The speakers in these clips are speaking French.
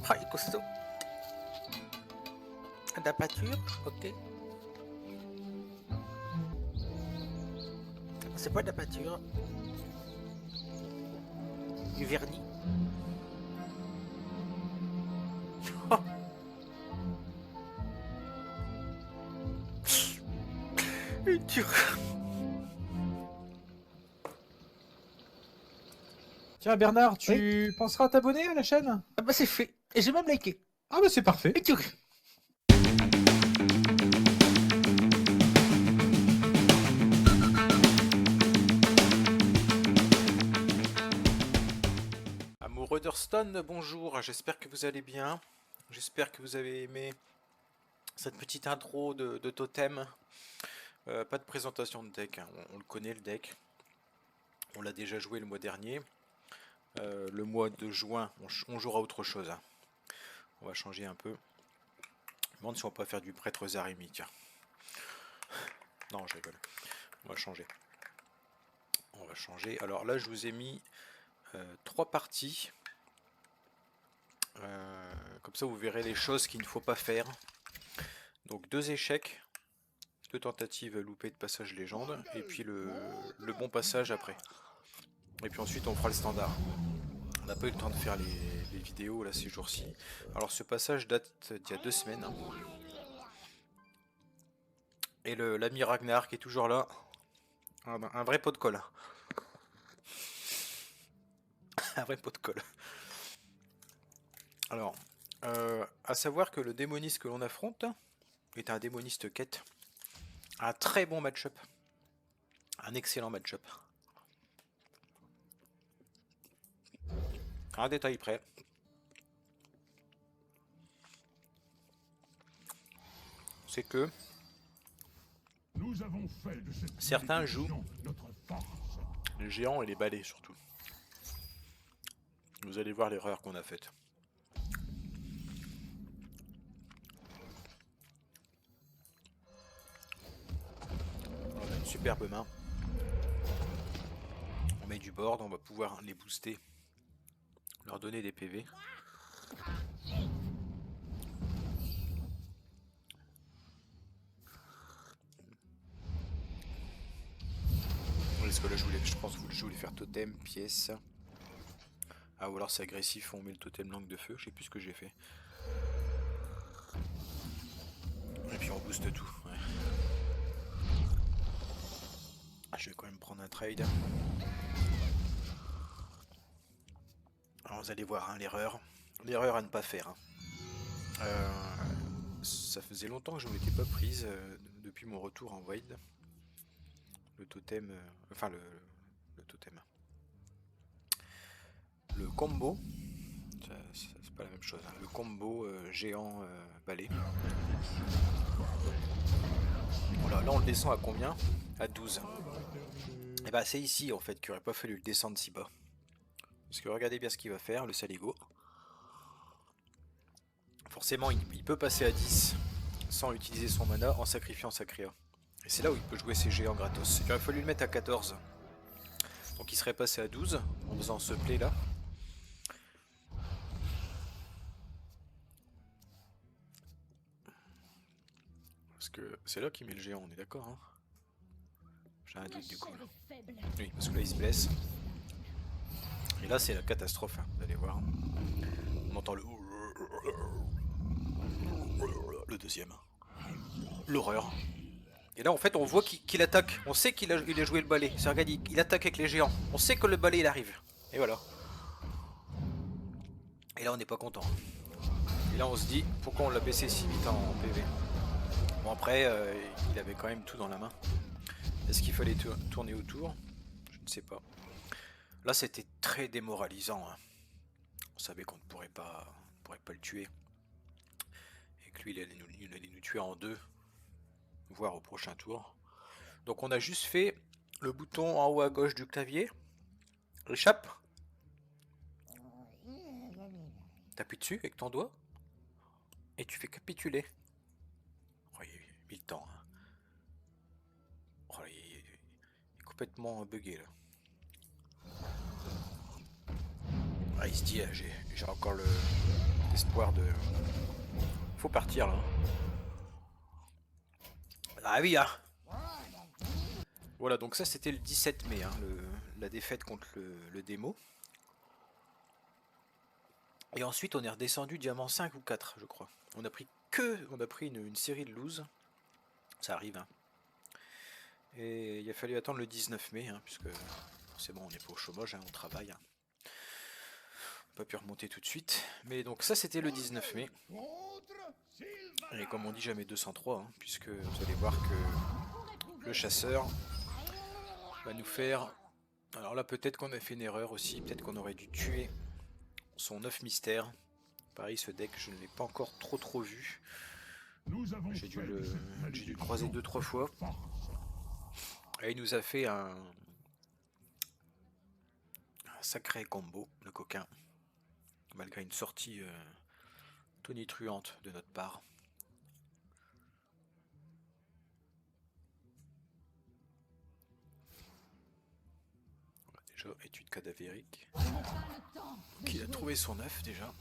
Ah, il est costaud. De la pâture, ok. C'est pas de la pâture. Du vernis. Oh. Dur. Tiens Bernard, tu penseras à t'abonner à la chaîne? Ah bah c'est fait. Et j'ai même liké. Ah bah c'est parfait. Et dur. Amoureux d'Hearthstone, bonjour, j'espère que vous allez bien. J'espère que vous avez aimé cette petite intro de Totem. Pas de présentation de deck, hein. On le connaît le deck. On l'a déjà joué le mois dernier. Le mois de juin, on jouera autre chose, hein. On va changer un peu. Je me demande si on peut faire du prêtre Zarimi, tiens. Non, je rigole. On va changer. On va changer. Alors là, je vous ai mis 3 parties. Comme ça, vous verrez les choses qu'il ne faut pas faire. Donc 2 échecs, 2 tentatives loupées de passage légende, et puis le bon passage après. Et puis ensuite, on fera le standard. On n'a pas eu le temps de faire les vidéos là ces jours-ci. Alors ce passage date d'il y a 2 semaines. Et l'ami Ragnar qui est toujours là. Un vrai pot de colle. Un vrai pot de colle. Alors, à savoir que le démoniste que l'on affronte est un démoniste quête. Un très bon match-up. Un excellent match-up. Un détail près. C'est que certains jouent les géants et les balais surtout. Vous allez voir l'erreur qu'on a faite. On a une superbe main. On met du board, on va pouvoir les booster, leur donner des PV. Parce que là je pense que je voulais faire totem, pièce. Ah ou alors c'est agressif, on met le totem langue de feu, je sais plus ce que j'ai fait. Et puis on booste tout. Ouais. Ah, je vais quand même prendre un trade. Alors vous allez voir hein, l'erreur. L'erreur à ne pas faire. Hein. Ça faisait longtemps que je ne m'étais pas prise depuis mon retour en wild. Le totem, enfin le totem. Le combo, c'est pas la même chose. Hein. Le combo géant balai. Voilà, là on le descend à combien? À 12. Et bah c'est ici en fait qu'il aurait pas fallu le descendre si bas. Parce que regardez bien ce qu'il va faire, le saligo. Forcément il peut passer à 10 sans utiliser son mana en sacrifiant sa créa. Et c'est là où il peut jouer ses géants gratos. Il aurait fallu le mettre à 14. Donc il serait passé à 12 en faisant ce play là. Parce que c'est là qu'il met le géant, on est d'accord hein. J'ai un doute du coup. Oui, parce que là il se blesse. Et là c'est la catastrophe, hein. Vous allez voir. On entend le deuxième. L'horreur. Et là en fait on voit qu'il attaque. On sait qu'il a joué le balai. C'est regarde, il attaque avec les géants. On sait que le balai il arrive. Et voilà. Et là on n'est pas content. Et là on se dit pourquoi on l'a baissé si vite en PV. Bon après il avait quand même tout dans la main. Est-ce qu'il fallait tourner autour? Je ne sais pas. Là c'était très démoralisant. Hein. On savait qu'on ne pourrait pas le tuer. Et que lui il allait nous tuer en 2. Voire au prochain tour. Donc on a juste fait le bouton en haut à gauche du clavier. Échappe. T'appuies dessus avec ton doigt et tu fais capituler. Oh, il a mis le temps. Hein. Oh, il est complètement bugué là. Ah, il se dit, j'ai encore l'espoir de... Faut partir là. Ah oui, ah. Voilà, donc ça c'était le 17 mai, hein, la défaite contre le démo. Et ensuite on est redescendu diamant 5 ou 4, je crois. On a pris une série de lose. Ça arrive, hein. Et il a fallu attendre le 19 mai, hein, puisque forcément on n'est pas au chômage, hein, on travaille. Hein. On n'a pas pu remonter tout de suite. Mais donc ça c'était le 19 mai. Et comme on dit jamais 203, hein, puisque vous allez voir que le chasseur va nous faire... Alors là peut-être qu'on a fait une erreur aussi, peut-être qu'on aurait dû tuer son œuf mystère. Pareil, ce deck je ne l'ai pas encore trop vu. J'ai dû le croiser 2-3 fois. Et il nous a fait un sacré combo, le coquin. Malgré une sortie tonitruante de notre part. Déjà, étude cadavérique. Qui a trouvé son œuf déjà.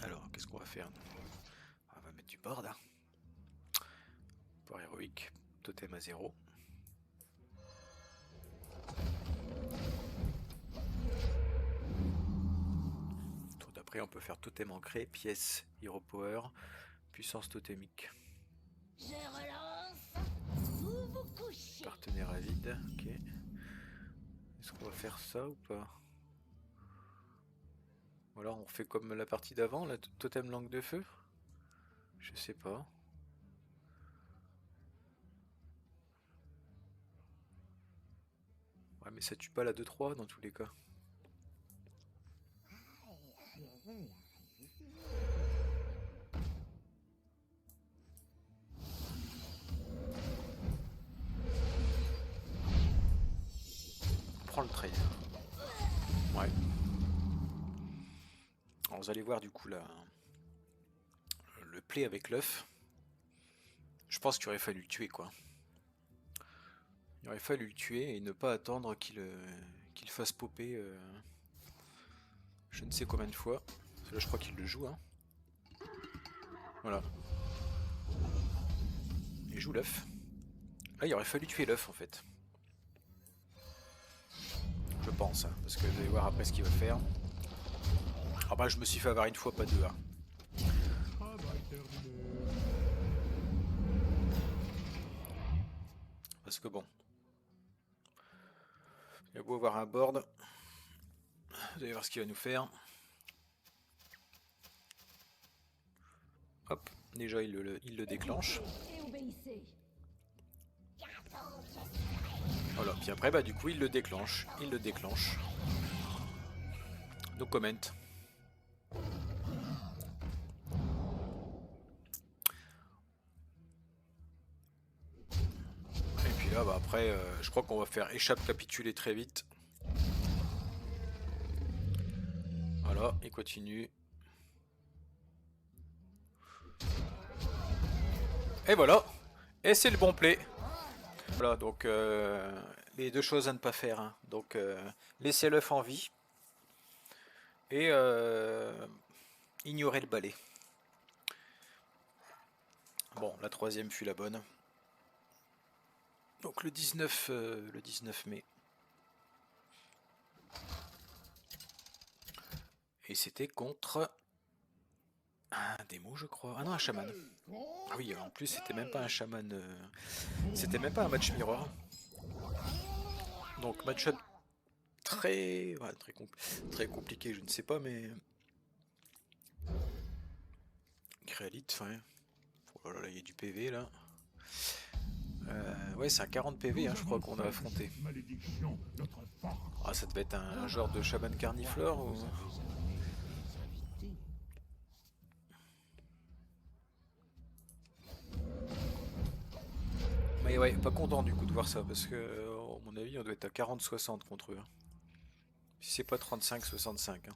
Alors, qu'est-ce qu'on va faire? On va mettre du board. Hein. Pour héroïque, totem à 0. Tour d'après, on peut faire totem ancré, pièce, hero power, puissance totémique. Je relance. Vous vous couchez. Partenaire à vide, ok. Est-ce qu'on va faire ça ou pas? Ou alors on fait comme la partie d'avant, la totem langue de feu? Je sais pas. Ouais mais ça tue pas la 2-3 dans tous les cas. On prend le trade. Ouais. Alors vous allez voir du coup là le play avec l'œuf. Je pense qu'il aurait fallu le tuer quoi. Il aurait fallu le tuer et ne pas attendre qu'il fasse popper je ne sais combien de fois. Là je crois qu'il le joue. Hein. Voilà. Il joue l'œuf. Là il aurait fallu tuer l'œuf en fait. Je pense, hein, parce que vous allez voir après ce qu'il va faire. Ah bah je me suis fait avoir une fois, pas deux. Hein. Parce que bon. Il a beau avoir un board. Vous allez voir ce qu'il va nous faire. Hop, déjà il le déclenche. Voilà, puis après bah du coup il le déclenche. No comment. Et puis là bah après je crois qu'on va faire échappe capituler très vite. Voilà, il continue. Et voilà. Et c'est le bon play. Voilà, donc les deux choses à ne pas faire. Hein. Donc laisser l'œuf en vie. Et ignorer le balai. Bon, la troisième fut la bonne. Donc le 19 mai. Et c'était contre un démo, je crois. Ah non, un chaman. Ah oui, en plus, c'était même pas un chaman. C'était même pas un match mirror. Donc, match-up très, ouais, très compliqué, je ne sais pas, mais. Créalite, ouais. Oh là là, il y a du PV là. Ouais, c'est un 40 PV, hein, je crois qu'on a affronté. Ah, ça devait être un genre de chaman carniflore ou. Mais ouais, pas content du coup de voir ça, parce que, à mon avis, on doit être à 40-60 contre eux. Hein. Si c'est pas 35-65. Hein.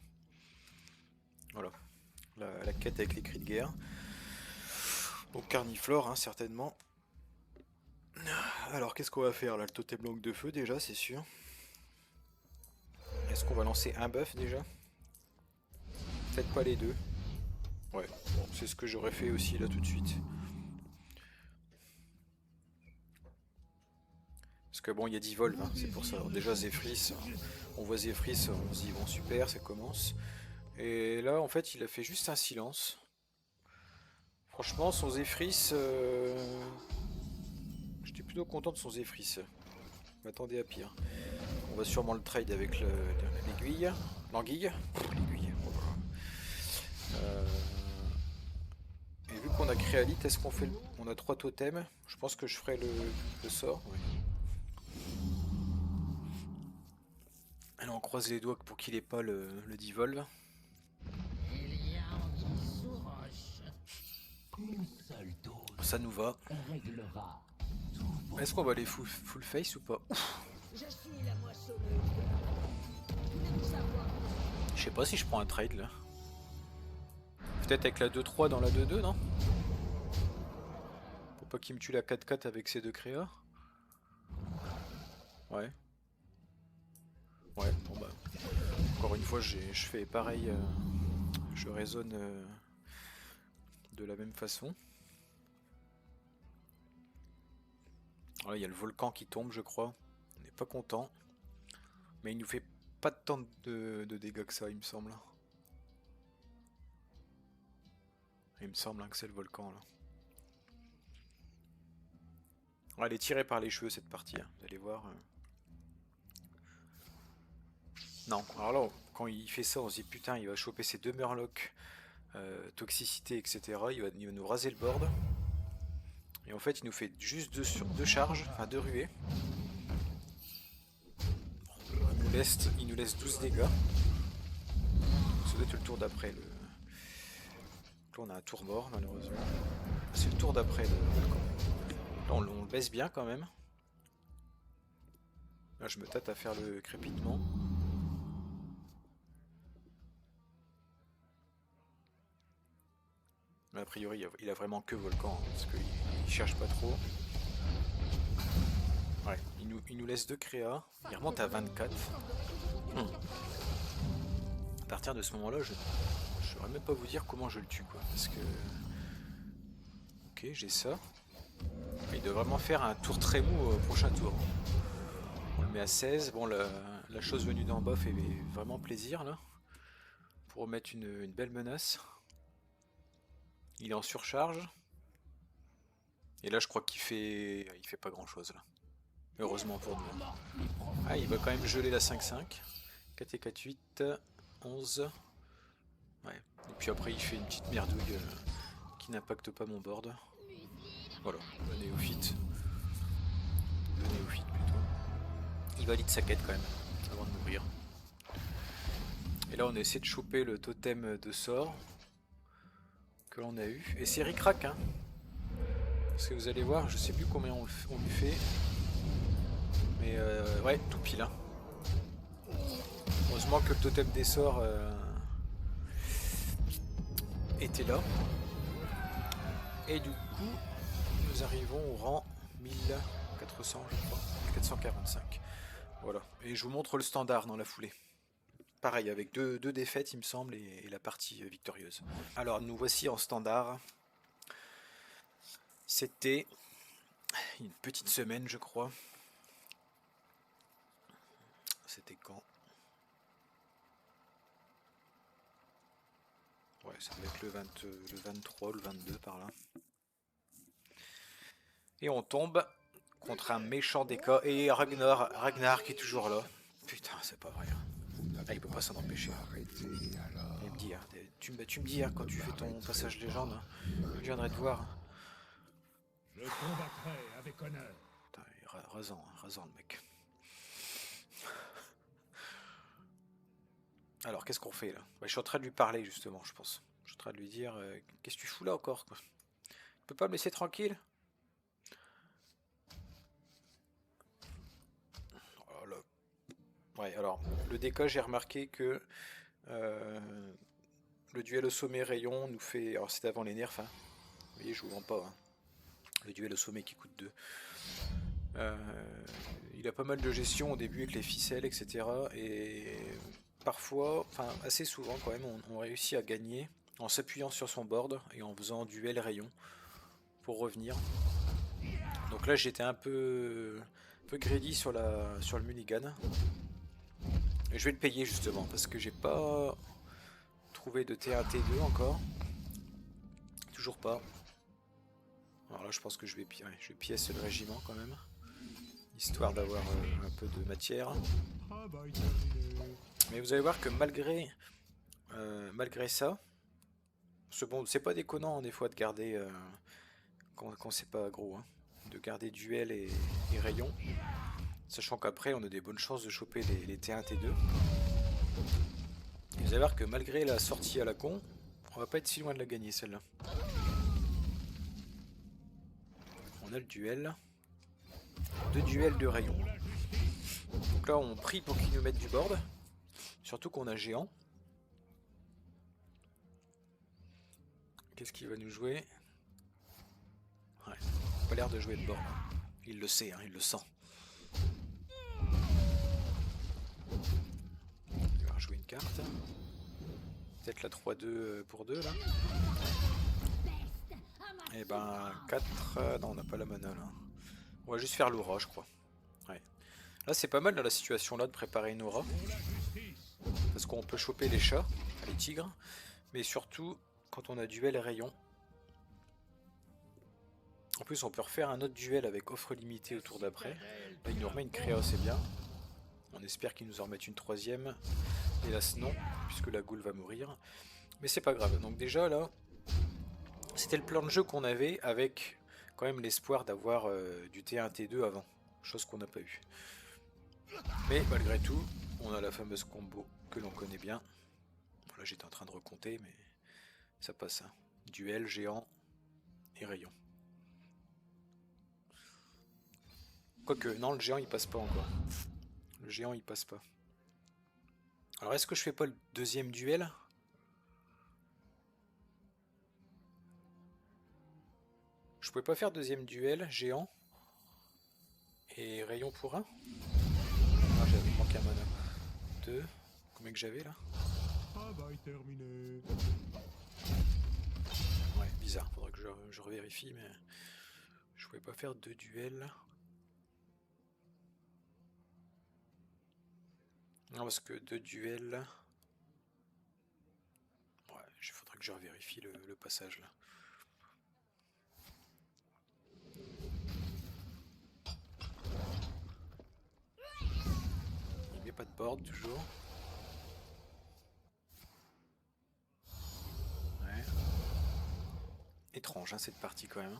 Voilà, la quête avec les cris de guerre. Donc carniflore, hein, certainement. Alors qu'est-ce qu'on va faire là? Le totem langue de feu déjà, c'est sûr. Est-ce qu'on va lancer un buff déjà? Peut-être pas les deux. Ouais, bon, c'est ce que j'aurais fait aussi là tout de suite. Parce que bon, il y a 10 volts, hein, c'est pour ça. Alors, déjà Zephrys, on voit Zephrys, on se dit bon super, ça commence. Et là en fait il a fait juste un silence. Franchement son Zephrys, j'étais plutôt content de son Zephrys. Je m'attendais à pire. On va sûrement le trade avec l'aiguille. L'anguille. L'aiguille. Oh là là. Et vu qu'on a Créalite, est-ce qu'on fait on a 3 totems. Je pense que je ferai le sort. Ouais. Allez, on croise les doigts pour qu'il ait pas le devolve. Il y a anguille sous roche. Une seule dose Ça nous va. réglera. Est-ce qu'on va aller full face ou pas? Je suis la moissonneuse de la savoir. Je sais pas si je prends un trade là. Peut-être avec la 2-3 dans la 2-2, non? Pour pas qu'il me tue la 4-4 avec ces deux créas. Ouais. Ouais, bon bah. Encore une fois, je fais pareil. Je raisonne de la même façon. Voilà, il y a le volcan qui tombe, je crois. On n'est pas content. Mais il nous fait pas tant de dégâts que ça, il me semble. Il me semble hein, que c'est le volcan là. On va les tirer par les cheveux cette partie, hein. Vous allez voir. Non, alors là, quand il fait ça, on se dit putain, il va choper ses deux murlocs, toxicité, etc. Il va nous raser le board. Et en fait, il nous fait juste deux charges, enfin deux ruées. Il nous laisse 12 dégâts. Ça doit être le tour d'après. Là, on a un tour mort, malheureusement. C'est le tour d'après le volcan. Là, on le baisse bien quand même. Là, je me tâte à faire le crépitement. Mais a priori, il a vraiment que volcan, hein, parce qu'il cherche pas trop. Ouais, il nous laisse 2 créas. Il remonte à 24. À partir de ce moment-là, je ne saurais même pas vous dire comment je le tue, quoi. Parce que... Ok, j'ai ça. Il doit vraiment faire un tour très mou au prochain tour. On le met à 16. Bon, la chose venue d'en bas fait vraiment plaisir, là. Pour remettre une belle menace. Il est en surcharge. Et là, je crois qu'il fait... Il fait pas grand-chose, là. Heureusement pour nous. Ah, il va quand même geler la 5-5. 4 et 4, 8, 11. Ouais. Et puis après, il fait une petite merdouille qui n'impacte pas mon board. Voilà, le néophyte. Le néophyte plutôt. Il valide sa quête quand même, avant de mourir. Et là, on essaie de choper le totem de sort que l'on a eu. Et c'est ric-rac, hein. Parce que vous allez voir, je sais plus combien on lui fait. Mais ouais, tout pile. Hein. Heureusement que le totem des sorts était là. Et du coup, nous arrivons au rang 1400, je crois. 445. Voilà. Et je vous montre le standard dans la foulée. Pareil, avec deux défaites, il me semble, et la partie victorieuse. Alors, nous voici en standard. C'était une petite semaine, je crois. C'était quand? Ouais, ça devait être le 23, le 22 par là. Et on tombe contre un méchant DK. Et Ragnar qui est toujours là. Putain, c'est pas vrai. Ah, il peut pas s'en empêcher. Il me dit, tu me dis quand tu fais ton passage légende, hein, je viendrai te voir. Je combattrai avec honneur. Putain, il est rasant le mec. Alors, qu'est-ce qu'on fait là? Bah, je suis en train de lui parler justement, je pense. Je suis en train de lui dire, qu'est-ce que tu fous là encore quoi? Tu peux pas me laisser tranquille? Oh là. Ouais, alors, le DK, j'ai remarqué que Le duel au sommet rayon nous fait... Alors c'était avant les nerfs, hein. Vous voyez, je vous vends pas. Hein. Le duel au sommet qui coûte 2. Il a pas mal de gestion au début avec les ficelles, etc. Et parfois, enfin assez souvent quand même, on réussit à gagner en s'appuyant sur son board et en faisant duel rayon pour revenir. Donc là j'étais un peu greedy sur le mulligan. Et je vais le payer justement parce que j'ai pas trouvé de T1 T2 encore. Toujours pas. Alors là je pense que je vais pièce le régiment quand même. Histoire d'avoir un peu de matière. Mais vous allez voir que malgré ça, c'est pas déconnant des fois de garder, quand c'est pas gros, hein, de garder duel et rayon. Sachant qu'après on a des bonnes chances de choper les T1, T2. Et vous allez voir que malgré la sortie à la con, on va pas être si loin de la gagner celle-là. On a le duel. 2 duels de rayon. Donc là on prie pour qu'ils nous mettent du board. Surtout qu'on a géant. Qu'est-ce qu'il va nous jouer? Ouais, pas l'air de jouer de board. Il le sait, hein, il le sent. Il va rejouer une carte. Peut-être la 3-2 pour 2 là. Et ben 4. Non, on n'a pas la mana là. On va juste faire l'aura, je crois. Ouais. Là c'est pas mal dans la situation là de préparer une aura. Parce qu'on peut choper les chats, les tigres. Mais surtout quand on a duel et rayon. En plus on peut refaire un autre duel avec offre limitée au tour d'après. Là il nous remet une créa, c'est bien. On espère qu'il nous en remettent une 3ème. Hélas non, puisque la goule va mourir. Mais c'est pas grave. Donc déjà là, c'était le plan de jeu qu'on avait avec quand même l'espoir d'avoir du T1 T2 avant. Chose qu'on n'a pas eu. Mais malgré tout, on a la fameuse combo que l'on connaît bien. Là j'étais en train de recompter mais ça passe. Hein. Duel, géant et rayon. Quoique, non, le géant il passe pas encore. Le géant il passe pas. Alors est-ce que je fais pas le deuxième duel? Je pouvais pas faire deuxième duel, géant et rayon pour 1. Ah, j'avais manqué un mana. 2. Combien que j'avais là? Ouais, bizarre, faudrait que je revérifie, mais je pouvais pas faire 2 duels. Non, parce que 2 duels. Ouais, il faudrait que je revérifie le passage là. Il met pas de board toujours. Ouais. Étrange hein, cette partie quand même.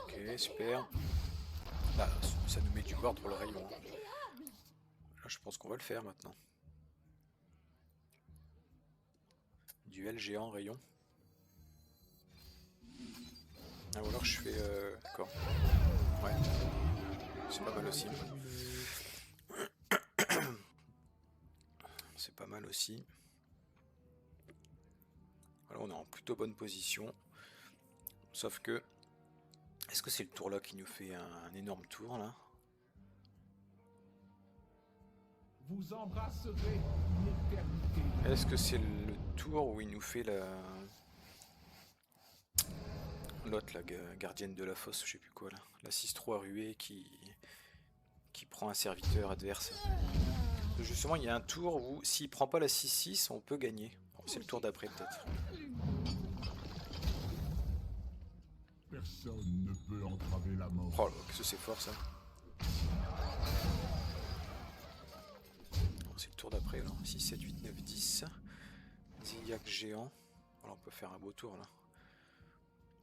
Ok, super. Là, ça nous met du board pour le rayon. Là, je pense qu'on va le faire maintenant. Duel géant rayon. Ah, ou alors je fais... D'accord. Ouais. C'est pas mal aussi. C'est pas mal aussi. Voilà, on est en plutôt bonne position. Sauf que... Est-ce que c'est le tour là qui nous fait un énorme tour là? Vous embrasserez l'éternité. Est-ce que c'est le tour où il nous fait la... L'autre, la gardienne de la fosse, je sais plus quoi là. La 6-3 ruée qui prend un serviteur adverse. Justement, il y a un tour où s'il prend pas la 6-6, on peut gagner. Bon, c'est le tour d'après peut-être. Personne ne peut entraver la mort. Oh là, qu'est-ce que c'est fort ça. C'est le tour d'après là. 6, 7, 8, 9, 10. Zigzag géant. Voilà, on peut faire un beau tour là.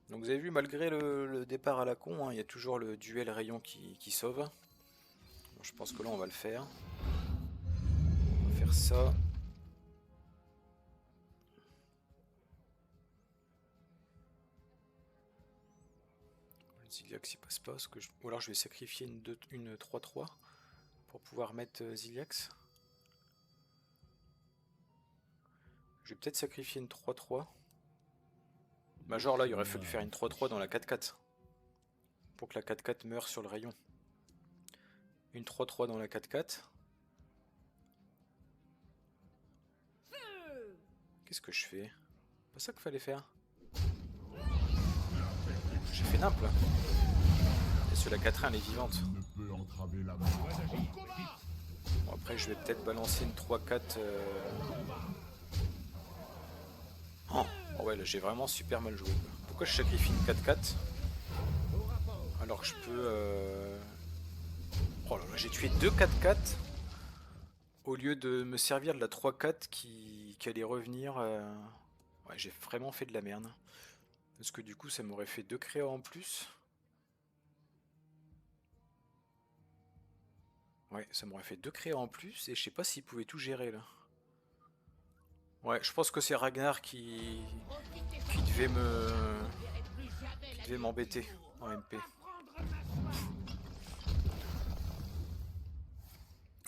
Donc vous avez vu, malgré le départ à la con, hein, il y a toujours le duel rayon qui sauve. Bon, je pense que là on va le faire. On va faire ça. Le zigzag s'y passe pas. Ou alors je vais sacrifier une 3-3. pour pouvoir mettre Ziliax. Je vais peut-être sacrifier une 3-3. Bah genre là, il aurait fallu faire une 3-3 dans la 4-4. Pour que la 4-4 meure sur le rayon. Une 3-3 dans la 4-4. Qu'est-ce que je fais? Pas ça qu'il fallait faire. J'ai fait nimp là. Et sur la 4-1 elle est vivante. Ne peut entraver la mort. Bon, après je vais peut-être balancer une 3-4. Oh ouais là j'ai vraiment super mal joué. Pourquoi je sacrifie une 4-4 alors que je peux... Oh là là, j'ai tué deux 4-4 au lieu de me servir de la 3-4 qui allait revenir. Ouais, j'ai vraiment fait de la merde. Parce que du coup ça m'aurait fait 2 créas en plus. Ouais, ça m'aurait fait 2 créas en plus et je sais pas s'il pouvait tout gérer là. Ouais, je pense que c'est Ragnar qui devait m'embêter en MP.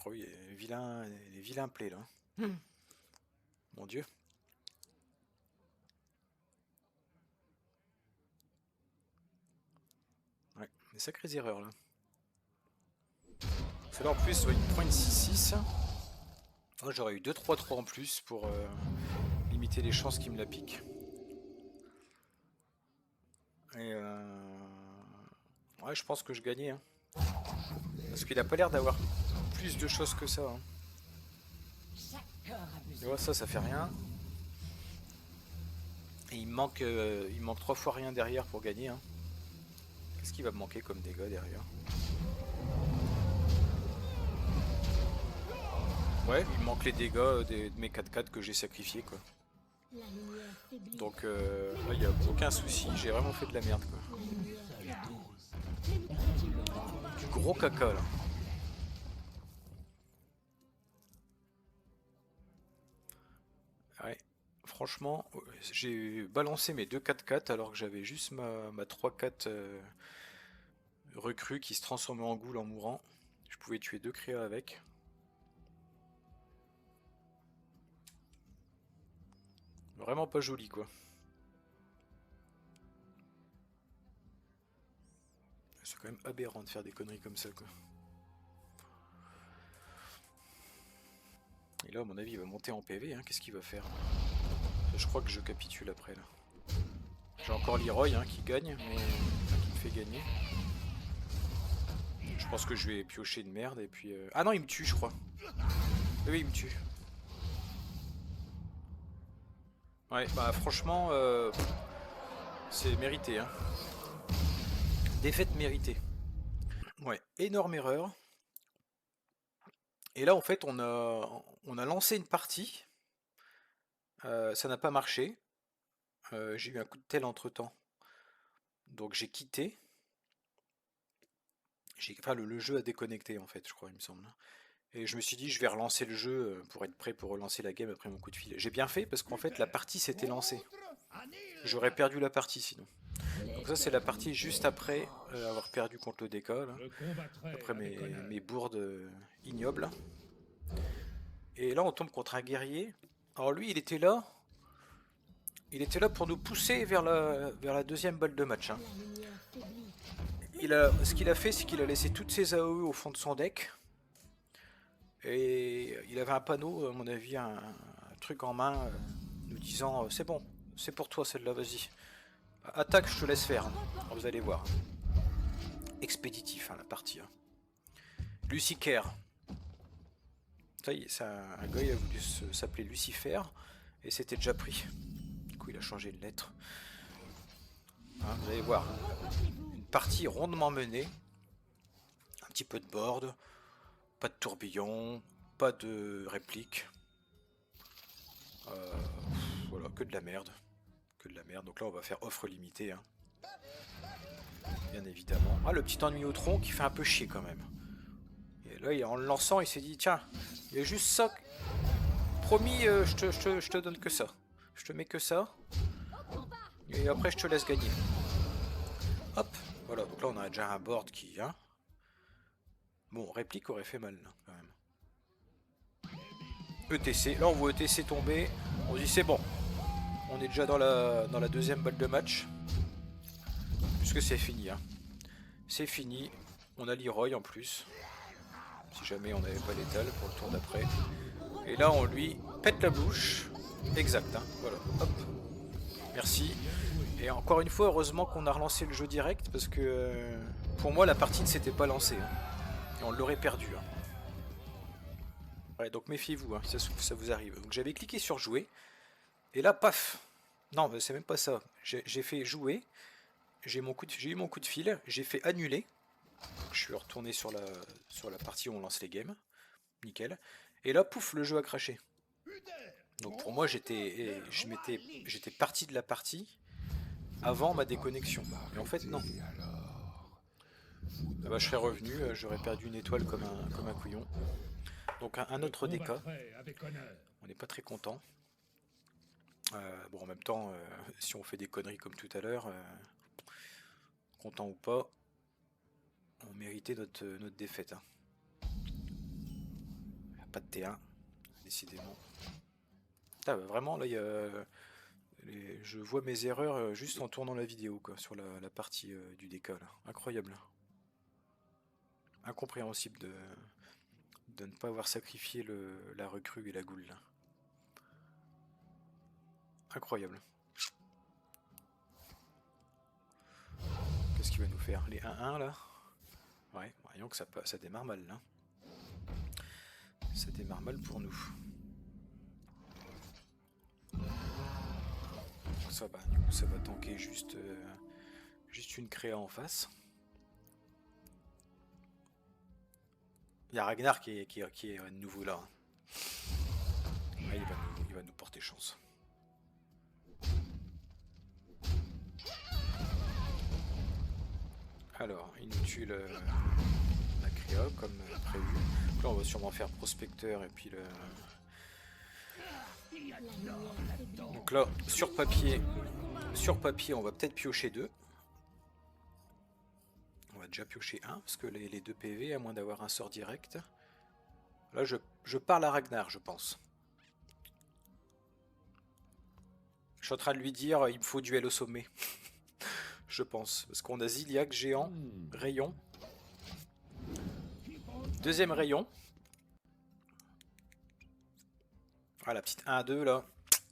Oh oui, il y a les vilains plays là. Mon dieu. Ouais, des sacrées erreurs là. C'est là en plus, ouais, il prend une 6-6. Oh, j'aurais eu 2-3-3 en plus pour limiter les chances qu'il me la pique. Et ouais, je pense que je gagnais. Hein. Parce qu'il a pas l'air d'avoir plus de choses que ça. Hein. Et ouais, ça fait rien. Et il me manque 3 fois rien derrière pour gagner. Hein. Qu'est-ce qu'il va me manquer comme dégâts derrière? Ouais, il me manque les dégâts de mes 4-4 que j'ai sacrifiés quoi. Donc là il n'y a aucun souci, j'ai vraiment fait de la merde quoi. Du gros caca là. Ouais, franchement, j'ai balancé mes deux 4-4 alors que j'avais juste ma 3-4 recrue qui se transformait en ghoul en mourant. Je pouvais tuer 2 créas avec. Vraiment pas joli quoi. C'est quand même aberrant de faire des conneries comme ça quoi. Et là à mon avis il va monter en PV, hein. Qu'est-ce qu'il va faire? Je crois que je capitule après là. J'ai encore Leroy hein, qui gagne, mais qui me fait gagner. Je pense que je vais piocher une merde et puis... Ah non il me tue je crois. Oui il me tue. Ouais, bah franchement, c'est mérité. Hein. Défaite méritée. Ouais, énorme erreur. Et là, en fait, on a lancé une partie. Ça n'a pas marché. J'ai eu un coup de tel entre-temps. Donc j'ai quitté. Enfin, le jeu a déconnecté, en fait, je crois, il me semble. Et je me suis dit, je vais relancer le jeu pour être prêt pour relancer la game après mon coup de fil. J'ai bien fait, parce qu'en fait, la partie s'était lancée. J'aurais perdu la partie sinon. Donc ça c'est la partie juste après avoir perdu contre le DK là. Après mes bourdes ignobles. Et là on tombe contre un guerrier. Alors lui il était là pour nous pousser vers la deuxième balle de match. Hein. Ce qu'il a fait c'est qu'il a laissé toutes ses AOE au fond de son deck. Et il avait un panneau, à mon avis, un truc en main nous disant c'est bon, c'est pour toi celle-là, vas-y. Attaque, je te laisse faire. Alors, vous allez voir. Expéditif, hein, la partie. Hein. Lucifer. Ça y est, un gars il a voulu s'appeler Lucifer et c'était déjà pris. Du coup, il a changé de lettre. Hein, vous allez voir. Une partie rondement menée. Un petit peu de board. Pas de tourbillon. Pas de réplique. Voilà, que de la merde. Que de la merde. Donc là, on va faire offre limitée. Hein. Bien évidemment. Ah, le petit ennui au tronc qui fait un peu chier quand même. Et là, en le lançant, il s'est dit tiens, il y a juste ça. Promis, je te donne que ça. Je te mets que ça. Et après, je te laisse gagner. Hop. Voilà. Donc là, on a déjà un board qui. Hein. Bon, réplique aurait fait mal, là, quand même. ETC, là on voit ETC tomber. On dit c'est bon. On est déjà dans la deuxième balle de match. Puisque c'est fini. Hein. C'est fini. On a Leroy en plus. Si jamais on n'avait pas l'étal pour le tour d'après. Et là on lui pète la bouche. Exact. Hein. Voilà. Hop. Merci. Et encore une fois, heureusement qu'on a relancé le jeu direct. Parce que pour moi la partie ne s'était pas lancée. Hein. Et on l'aurait perdu. Hein. Ouais, donc méfiez-vous, hein, ça vous arrive. Donc j'avais cliqué sur jouer, et là, paf. Non, c'est même pas ça. J'ai fait jouer, j'ai eu mon coup de fil, j'ai fait annuler. Je suis retourné sur la partie où on lance les games. Nickel. Et là, pouf, le jeu a craché. Donc pour moi, j'étais parti de la partie avant ma déconnexion. Et en fait, non. Ah bah, je serais revenu, j'aurais perdu une étoile comme un couillon. Donc un autre DK, on n'est pas très content. Bon, en même temps, si on fait des conneries comme tout à l'heure, content ou pas, on méritait notre défaite. Hein. Pas de T1, décidément. Ah, bah, vraiment, là, je vois mes erreurs juste en tournant la vidéo, quoi, sur la partie du DK. Là. Incroyable. Incompréhensible de ne pas avoir sacrifié la recrue et la goule. Là. Incroyable. Qu'est-ce qu'il va nous faire? Les 1-1 là? Ouais, voyons que ça démarre mal là. Ça démarre mal pour nous. Ça va, du coup ça va tanker juste une créa en face. Il y a Ragnar qui est à nouveau là. Ah, il va nous porter chance. Alors, il nous tue la créa comme prévu. Là, on va sûrement faire prospecteur et puis le... Donc là, sur papier, on va peut-être piocher 2. On va déjà piocher 1, parce que les 2 PV, à moins d'avoir un sort direct. Là, je parle à Ragnar, je pense. Je suis en train de lui dire, il me faut duel au sommet. Je pense. Parce qu'on a Ziliac, géant, rayon. Deuxième rayon. Ah, la petite 1-2 là.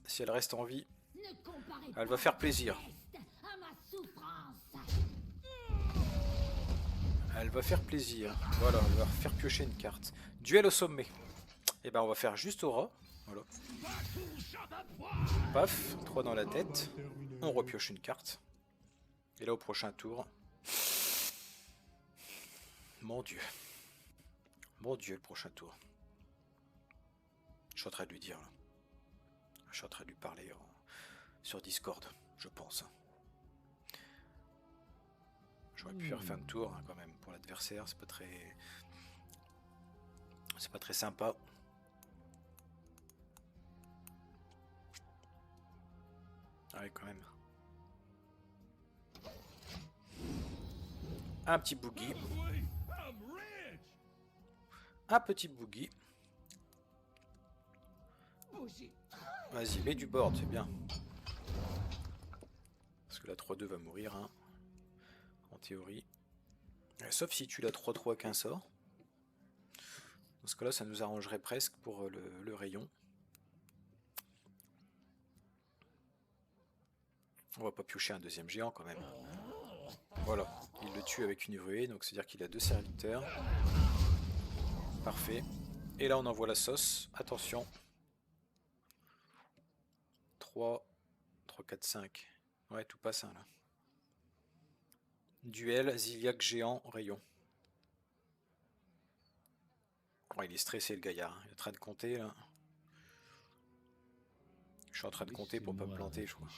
Si elle reste en vie, elle va faire plaisir. Elle va faire plaisir. Voilà, on va faire piocher une carte. Duel au sommet. Et ben on va faire juste aura. Voilà. Paf, 3 dans la tête. On repioche une carte. Et là au prochain tour. Mon dieu. Mon dieu, le prochain tour. Je suis en train de lui dire là. Je suis en train de lui parler sur Discord, je pense. J'aurais pu faire fin de tour hein, quand même pour l'adversaire, c'est pas très sympa. Ah ouais quand même. Un petit boogie. Un petit boogie. Vas-y, mets du board, c'est bien. Parce que la 3-2 va mourir, hein. En théorie. Sauf si tu la 3-3 avec un sort. Dans ce cas-là, ça nous arrangerait presque pour le rayon. On va pas piocher un deuxième géant quand même. Voilà, il le tue avec une ruée, donc c'est-à-dire qu'il a 2 serviteurs. Parfait. Et là, on envoie la sauce. Attention. 3, 4, 5. Ouais, tout passe un là. Duel, Ziliac, géant, rayon. Oh, il est stressé le gaillard. Il est en train de compter là. Je suis en train de compter pour pas me planter, je crois.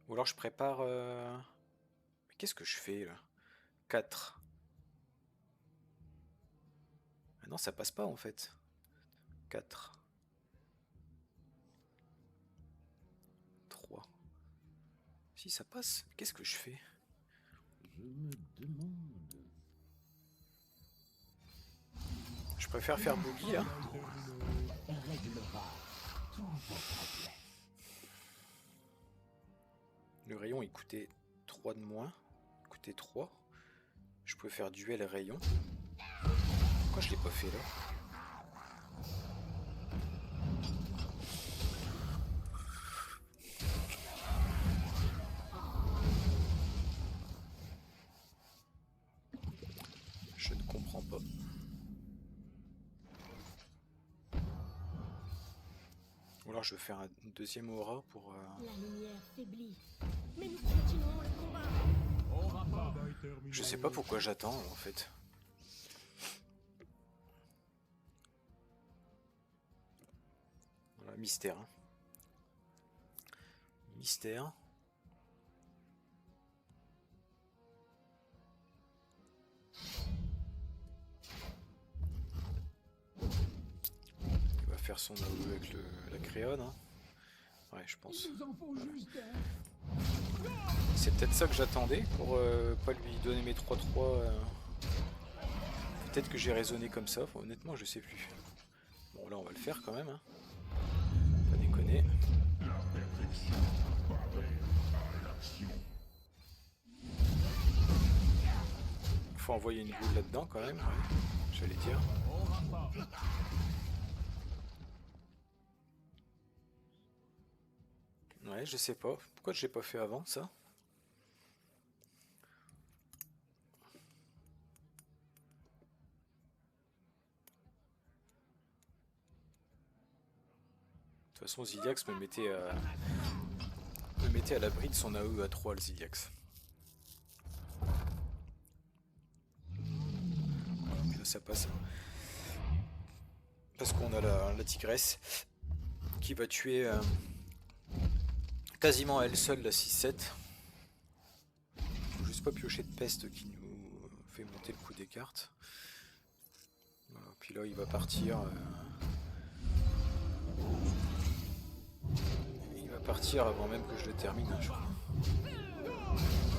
Ou alors je prépare... Mais qu'est-ce que je fais là? 4. Ah non, ça passe pas en fait. 4. 3. Si, ça passe. Qu'est-ce que je fais? Je me demande. préfère faire boogie là. réglera tous vos problèmes. Le rayon il coûtait 3 de moins. Il coûtait 3. Je pouvais faire duel rayon. Pourquoi je l'ai pas fait là? Je ne comprends pas. Ou alors je vais faire une deuxième aura pour... La lumière faiblit. Mais nous continuons le combat. Je sais pas pourquoi j'attends en fait. Voilà, mystère. Hein. Mystère. Il va faire son aveu avec la créole. Hein. Ouais, je pense. C'est peut-être ça que j'attendais pour pas lui donner mes 3-3. Peut-être que j'ai raisonné comme ça. Enfin, honnêtement, je sais plus. Bon, là, on va le faire quand même. Hein. Pas déconner. Faut envoyer une boule là-dedans quand même. Ouais, j'allais dire. Ouais, je sais pas. Pourquoi je l'ai pas fait avant ça? De toute façon, Ziliax me mettait à l'abri de son AE à 3, le Ziliax. Et là, ça passe. Parce qu'on a la tigresse qui va tuer quasiment à elle seule la 6-7. Faut juste pas piocher de peste qui nous fait monter le coup des cartes. Voilà, puis là, il va partir. Partir avant même que je le termine, hein, je crois.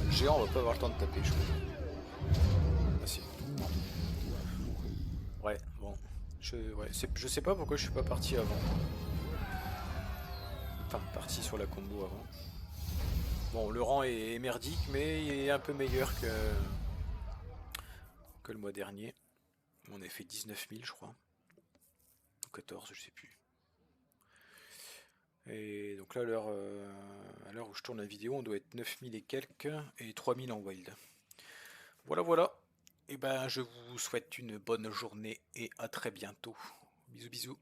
Le géant va pas avoir le temps de taper, je crois. Ah si. Ouais, bon. Je sais pas pourquoi je suis pas parti avant. Enfin, parti sur la combo avant. Bon, le rang est merdique, mais il est un peu meilleur que le mois dernier. On a fait 19 000, je crois. Ou 14, je sais plus. Et donc là, à l'heure où je tourne la vidéo, on doit être 9000 et quelques et 3000 en wild. Voilà, voilà. Et ben, je vous souhaite une bonne journée et à très bientôt. Bisous, bisous.